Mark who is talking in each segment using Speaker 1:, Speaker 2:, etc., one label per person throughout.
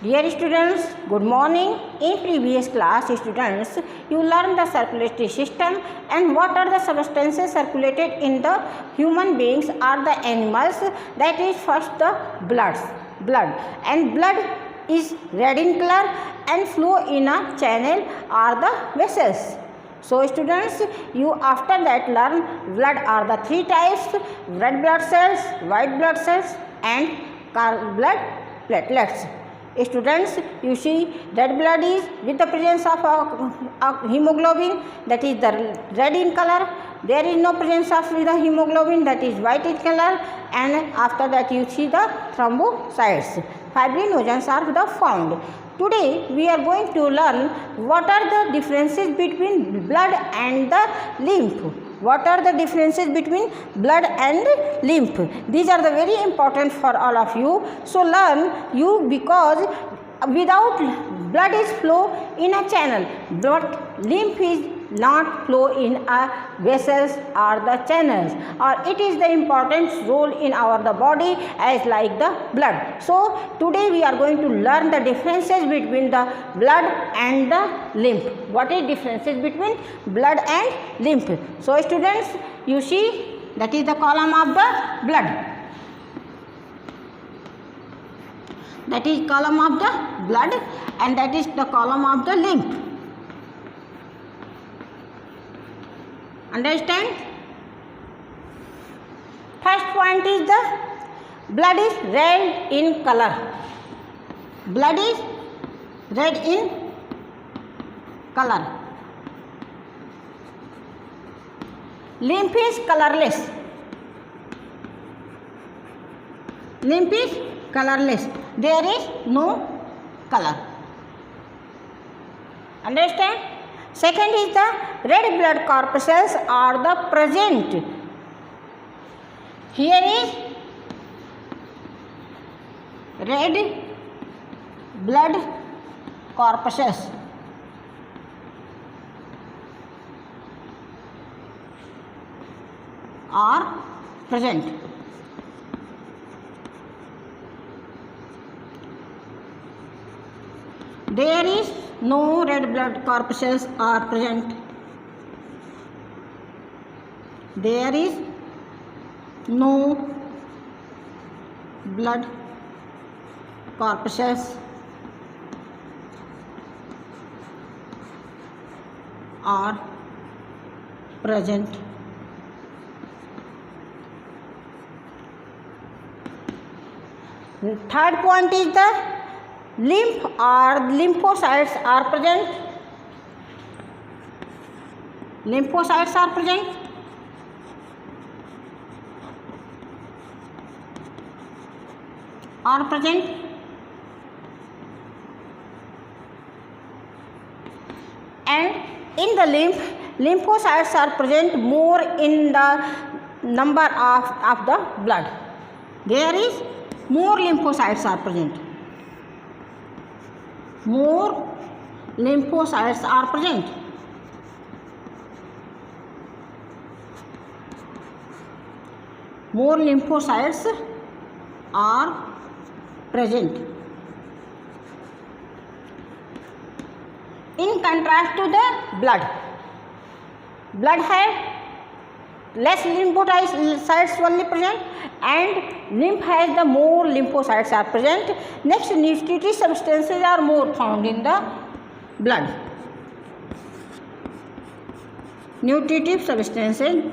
Speaker 1: Dear students, good morning. In previous class, students, you learned the circulatory system and what are the substances circulated in the human beings or the animals. That is first the blood, and blood is red in color and flow in a channel or the vessels. So students, you after that learn blood are the three types: red blood cells, white blood cells, and blood platelets. Students, you see red blood is with the presence of a hemoglobin, that is the red in color. There is no presence of the hemoglobin, that is white in color, and after that you see the thrombocytes. Fibrinogens are the found. Today we are going to learn what are the differences between blood and the lymph. What are the differences between blood and lymph? These are the very important for all of you. So learn you, because without blood is flow in a channel, but lymph is not flow in a vessels or the channels, or it is the important role in our the body as like the blood. So today we are going to learn the differences between the blood and the lymph. What is differences between blood and lymph? So students, you see that is the column of the blood, that is column of the blood, and that is the column of the lymph. Understand? First point is the blood is red in color. Blood is red in color. Lymph is colorless. Lymph is colorless. There is no color. Understand? Second is the red blood corpuscles are the present. Here is red blood corpuscles. Are present. There is no red blood corpuscles are present. There is no blood corpuscles are present. Third point is the lymph or lymphocytes are present. Lymphocytes are present. Are present. And in the lymphocytes are present more in the number of the blood. There is more lymphocytes are present. More lymphocytes are present. More lymphocytes are present. In contrast to the blood, blood has less lymphocytes only present, and lymph has the more lymphocytes are present. Next, nutritive substances are more found in the blood. Nutritive substances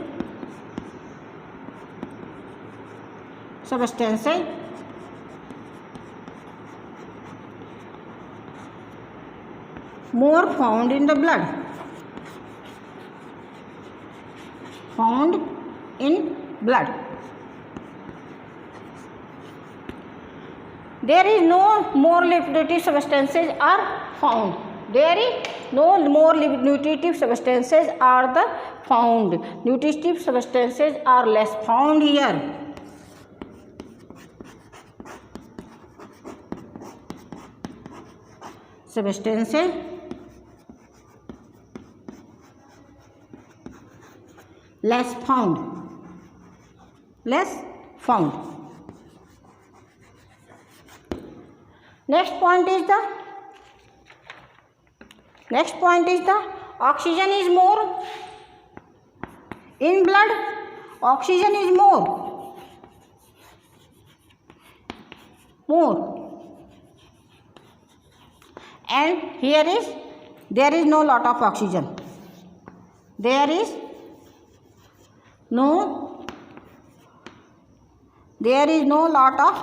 Speaker 1: more found in the blood. Found in blood. There is no more nutritive substances are found. There is no more nutritive substances are the found. Nutritive substances are less found here. Substances less found. Next point is the oxygen is more in blood. Oxygen is more, and there is no lot of oxygen. There is no lot of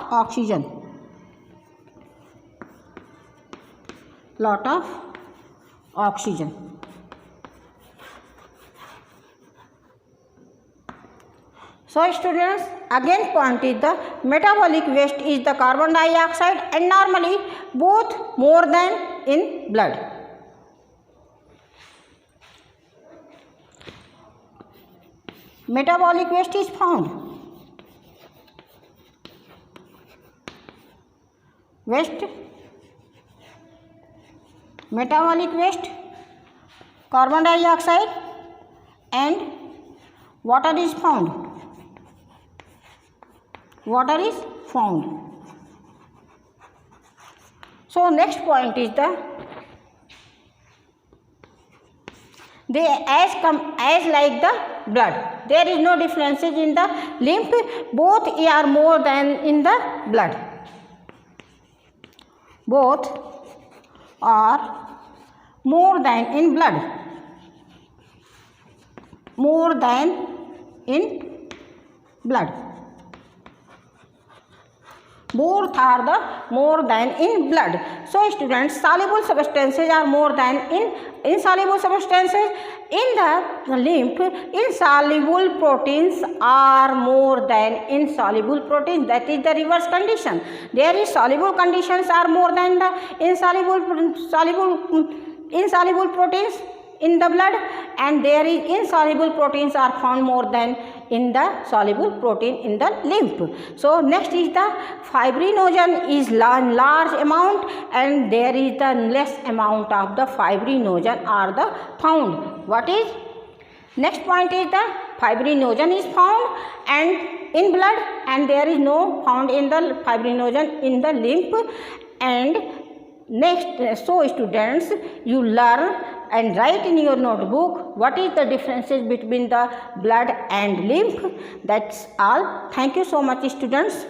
Speaker 1: oxygen. So students, again point is the metabolic waste is the carbon dioxide, and normally both more than in blood. Metabolic waste is found. Metabolic waste, carbon dioxide, and water is found. So next point is as like the blood, there is no differences in the lymph, both are more than in the blood. Both are more than in blood. Both are the more than in blood. So students, soluble substances are more than in insoluble substances in the lymph. Insoluble proteins are more than insoluble proteins. That is the reverse condition. There is soluble conditions are more than the insoluble proteins in the blood, and there is insoluble proteins are found more than in the soluble protein in the lymph. So next is the fibrinogen is large amount, and there is the less amount of the fibrinogen are the found. What is next point is the fibrinogen is found and in blood, and there is no found in the fibrinogen in the lymph. And next, so students, you learn and write in your notebook what is the differences between the blood and lymph. That's all. Thank you so much, students.